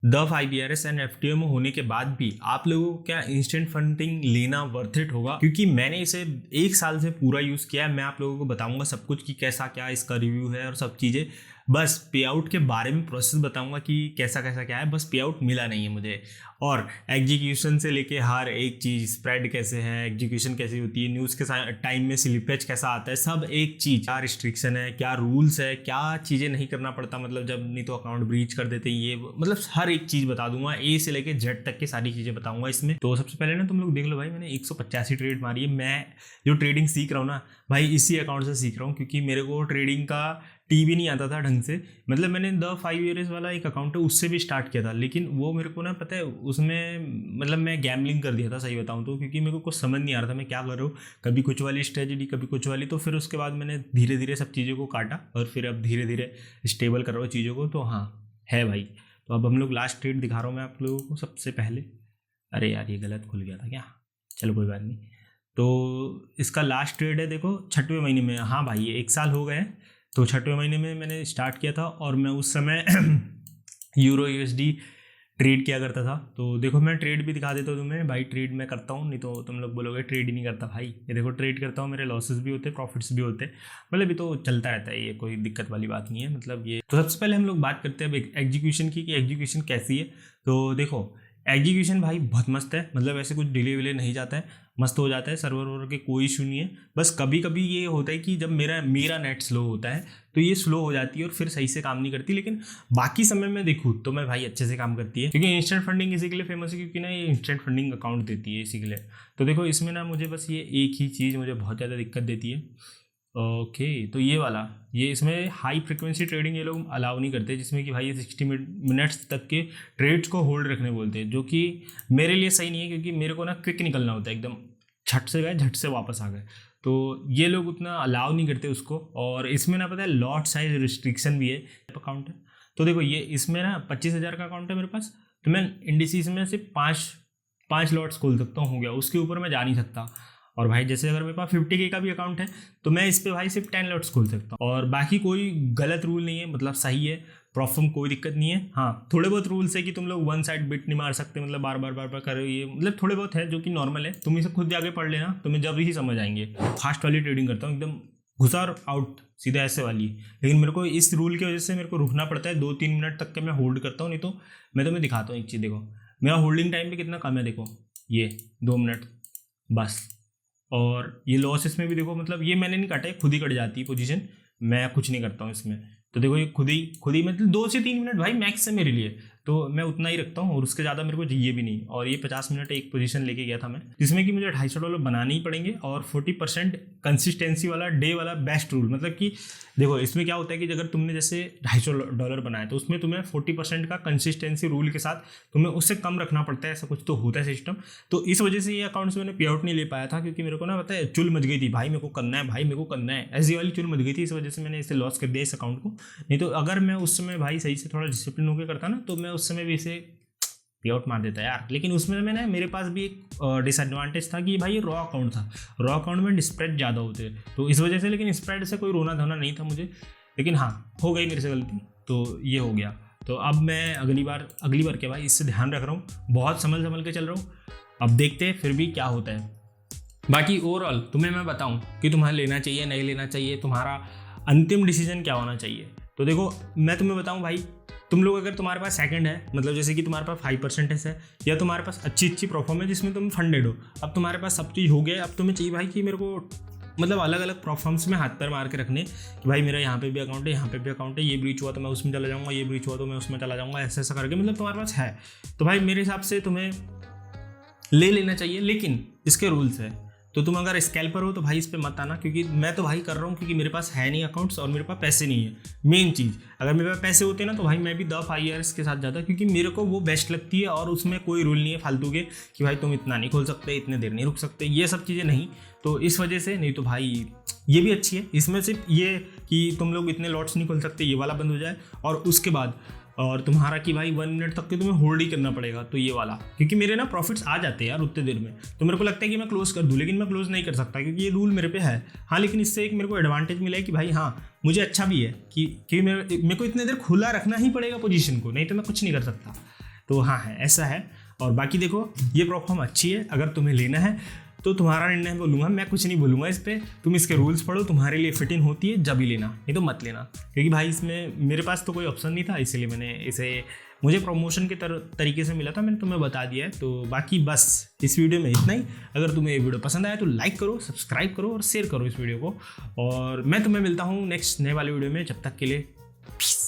The 5 years and FTO में होने के बाद भी आप लोगों को क्या इंस्टेंट फंडिंग लेना वर्थ इट होगा? क्योंकि मैंने इसे 1 साल से पूरा यूज़ किया है। मैं आप लोगों को बताऊंगा सब कुछ कि कैसा क्या इसका रिव्यू है और सब चीज़ें। बस पे आउट के बारे में प्रोसेस बताऊंगा कि कैसा कैसा क्या है। बस पे आउट मिला नहीं है मुझे। और एग्जीक्यूशन से लेके हर एक चीज़, स्प्रेड कैसे है, एग्जीक्यूशन कैसी होती है, न्यूज़ के टाइम में स्लिपेज कैसा आता है, सब एक चीज़, क्या रिस्ट्रिक्शन है, क्या रूल्स है, क्या चीज़ें नहीं करना पड़ता, मतलब जब नहीं तो अकाउंट ब्रीच कर देते ये, मतलब हर एक चीज़ बता दूंगा। ए से लेके जेड तक की सारी चीज़ें बताऊंगा इसमें। तो सबसे पहले ना तुम लोग देख लो भाई, मैंने 185 ट्रेड मारी है। मैं जो ट्रेडिंग सीख रहा हूँ ना भाई, इसी अकाउंट से सीख रहा हूँ, क्योंकि मेरे को ट्रेडिंग का टी भी नहीं आता था ढंग से। मतलब मैंने द 5 ईयर्स वाला एक अकाउंट है उससे भी स्टार्ट किया था, लेकिन वो मेरे को ना पता है उसमें मतलब मैं गैम्बलिंग कर दिया था सही बताऊं तो, क्योंकि मेरे को कुछ समझ नहीं आ रहा था मैं क्या कर रहा हूँ। कभी कुछ वाली स्ट्रेटजी, कभी कुछ वाली। तो फिर उसके बाद मैंने धीरे धीरे सब चीज़ों को काटा और फिर अब धीरे धीरे स्टेबल कर रहा हूँ चीज़ों को। तो हाँ है भाई। तो अब हम लोग लास्ट ट्रेड दिखा रहा हूँ मैं आप लोगों को सबसे पहले। अरे यार ये गलत खुल गया था क्या, चलो कोई बात नहीं। तो इसका लास्ट ट्रेड है देखो 6वें महीने में। हाँ भाई ये 1 साल हो गए। तो 6वें महीने में मैंने स्टार्ट किया था और मैं उस समय यूरो यूएसडी ट्रेड किया करता था। तो देखो मैं ट्रेड भी दिखा देता हूँ तुम्हें भाई। ट्रेड मैं करता हूँ, नहीं तो तुम लोग बोलोगे ट्रेड ही नहीं करता भाई। ये देखो ट्रेड करता हूँ, मेरे लॉसेस भी होते हैं, प्रॉफिट्स भी होते हैं। मतलब ये तो चलता रहता है, ये कोई दिक्कत वाली बात नहीं है। मतलब ये तो सबसे पहले हम लोग बात करते हैं एग्जीक्यूशन की, कि एग्जीक्यूशन कैसी है। तो देखो एग्जीक्यूशन भाई बहुत मस्त है। मतलब ऐसे कुछ डिले विले नहीं जाता है, मस्त हो जाता है। सर्वर वर्वर के कोई इशू नहीं है। बस कभी कभी ये होता है कि जब मेरा नेट स्लो होता है तो ये स्लो हो जाती है और फिर सही से काम नहीं करती। लेकिन बाकी समय में देखूँ तो मैं भाई अच्छे से काम करती है, क्योंकि इंस्टेंट फंडिंग इसी के लिए फेमस है, क्योंकि ना ये इंस्टेंट फंडिंग अकाउंट देती है इसी के लिए। तो देखो इसमें ना मुझे बस ये एक ही चीज़ मुझे बहुत ज़्यादा दिक्कत देती है। ओके तो ये वाला, ये इसमें हाई फ्रिक्वेंसी ट्रेडिंग ये लोग अलाउ नहीं करते, जिसमें कि भाई ये 60 मिनट्स तक के ट्रेड्स को होल्ड रखने बोलते हैं, जो कि मेरे लिए सही नहीं है, क्योंकि मेरे को ना क्विक निकलना होता है एकदम। झट से गए झट से वापस आ गए। तो ये लोग उतना अलाउ नहीं करते उसको। और इसमें ना पता है लॉट साइज रिस्ट्रिक्शन भी है। अकाउंट है तो देखो ये इसमें ना 25,000 का अकाउंट है मेरे पास। तो मैं इंडिसीज में सिर्फ पाँच लॉट्स खोल सकता हूँ, हो गया, उसके ऊपर मैं जा नहीं सकता। और भाई जैसे अगर मेरे पास 50K का भी अकाउंट है तो मैं इस पे भाई सिर्फ 10 लॉट्स खोल सकता हूँ। और बाकी कोई गलत रूल नहीं है, मतलब सही है, प्रॉफिट कोई दिक्कत नहीं है। हाँ थोड़े बहुत रूल्स है कि तुम लोग वन साइड बिट नहीं मार सकते, मतलब बार बार करो ये, मतलब थोड़े बहुत है जो कि नॉर्मल है। तुम इसे खुद आगे पढ़ लेना, तुम्हें जब ही समझ आएंगे। फास्ट वाली ट्रेडिंग करता हूँ एकदम, घुसा और आउट सीधा ऐसे वाली। लेकिन मेरे को इस रूल की वजह से मेरे को रुकना पड़ता है 2-3 मिनट तक के मैं होल्ड करता हूँ। नहीं तो मैं तुम्हें दिखाता हूँ एक चीज़, देखो मेरा होल्डिंग टाइम भी कितना कम है, देखो ये 2 मिनट बस। और ये लॉसेस में भी देखो, मतलब ये मैंने नहीं काटा है, खुद ही कट जाती है पोजीशन, मैं कुछ नहीं करता हूँ इसमें। तो देखो ये खुद ही मतलब 2 से 3 मिनट भाई मैक्स है मेरे लिए, तो मैं उतना ही रखता हूँ और उसके ज़्यादा मेरे को चाहिए भी नहीं। और ये 50 मिनट एक पोजीशन लेके गया था मैं, जिसमें कि मुझे $250 बनाने ही पड़ेंगे। और 40% कंसिस्टेंसी वाला डे वाला बेस्ट रूल, मतलब कि देखो इसमें क्या होता है कि अगर तुमने जैसे $250 बनाया तो उसमें तुम्हें 40% का कंसिस्टेंसी रूल के साथ तुम्हें उससे कम रखना पड़ता है, ऐसा कुछ तो होता है सिस्टम। तो इस वजह से ये अकाउंट से मैंने पे आउट नहीं ले पाया था, क्योंकि मेरे को ना पता है चुल मच गई थी भाई, मेरे को करना है भाई, मेरे को करना है, ऐसी वाली चुल मच गई थी। इस वजह से मैंने इसे लॉस कर दिया इस अकाउंट को। नहीं तो अगर मैं उस समय भाई सही से थोड़ा डिसिप्लिन होकर करता ना तो मैं उस समय भी इसे पे आउट मार देता यार। लेकिन उसमें मैंने मेरे पास भी एक डिसएडवांटेज था कि भाई ये रॉ अकाउंट था, रॉ अकाउंट में स्प्रेड ज़्यादा होते तो इस वजह से। लेकिन स्प्रेड से कोई रोना धोना नहीं था मुझे, लेकिन हाँ हो गई मेरे से गलती, तो ये हो गया। तो अब मैं अगली बार के भाई इससे ध्यान रख रहा हूँ, बहुत संभल के चल रहा हूँ। अब देखते हैं फिर भी क्या होता है। बाकी ओवरऑल तुम्हें मैं बताऊँ कि तुम्हें लेना चाहिए नहीं लेना चाहिए, तुम्हारा अंतिम डिसीजन क्या होना चाहिए। तो देखो मैं तुम्हें बताऊँ भाई, तुम लोग अगर तुम्हारे पास सेकंड है, मतलब जैसे कि तुम्हारे पास 5% है, या तुम्हारे पास अच्छी परफॉर्म है जिसमें तुम फंडेड हो, अब तुम्हारे पास सब चीज़ हो गया। अब तुम्हें चाहिए भाई कि मेरे को मतलब अलग अलग प्रोफॉर्म्स में हाथ पैर मार के रखने कि भाई मेरा यहाँ पे भी अकाउंट है, यहाँ पे भी अकाउंट है, ये ब्रीच हुआ तो मैं उसमें चला जाऊँगा, ये ब्रीच हुआ तो मैं उसमें चला जाऊँगा, ऐसा करके मतलब तुम्हारे पास है। तो भाई मेरे हिसाब से तुम्हें ले लेना चाहिए, लेकिन इसके रूल्स है। तो तुम अगर स्कैल्पर हो तो भाई इस पे मत आना, क्योंकि मैं तो भाई कर रहा हूँ क्योंकि मेरे पास है नहीं अकाउंट्स और मेरे पास पैसे नहीं है। मेन चीज़, अगर मेरे पास पैसे होते ना तो भाई मैं भी द 5 ईयर्स के साथ जाता, क्योंकि मेरे को वो बेस्ट लगती है और उसमें कोई रूल नहीं है फालतू के कि भाई तुम इतना नहीं खोल सकते, इतने देर नहीं रुक सकते, ये सब चीज़ें नहीं। तो इस वजह से, नहीं तो भाई ये भी अच्छी है, इसमें सिर्फ ये कि तुम लोग इतने लॉट्स नहीं खोल सकते, ये वाला बंद हो जाए। और उसके बाद और तुम्हारा कि भाई 1 मिनट तक के तुम्हें होल्ड ही करना पड़ेगा, तो ये वाला, क्योंकि मेरे ना प्रॉफिट्स आ जाते हैं यार उतने देर में। तो मेरे को लगता है कि मैं क्लोज कर दूं, लेकिन मैं क्लोज नहीं कर सकता क्योंकि ये रूल मेरे पे है। हाँ लेकिन इससे एक मेरे को एडवांटेज मिला है कि भाई हाँ मुझे अच्छा भी है कि मेरे को इतने देर खुला रखना ही पड़ेगा पोजीशन को, नहीं तो मैं कुछ नहीं कर सकता। तो हाँ है, ऐसा है। और बाकी देखो ये प्रोफॉर्म अच्छी है, अगर तुम्हें लेना है तो तुम्हारा निर्णय बोलूँगा, मैं कुछ नहीं बोलूँगा इस पर। तुम इसके रूल्स पढ़ो, तुम्हारे लिए फिट इन होती है जब ही लेना, नहीं तो मत लेना। क्योंकि भाई इसमें मेरे पास तो कोई ऑप्शन नहीं था, इसीलिए मैंने इसे, मुझे प्रमोशन के तरीके से मिला था, मैंने तुम्हें बता दिया है। तो बाकी बस इस वीडियो में इतना ही। अगर तुम्हें ये वीडियो पसंद आया तो लाइक करो, सब्सक्राइब करो और शेयर करो इस वीडियो को। और मैं तुम्हें मिलता हूँ नेक्स्ट नए वाले वीडियो में, जब तक के लिए पीस।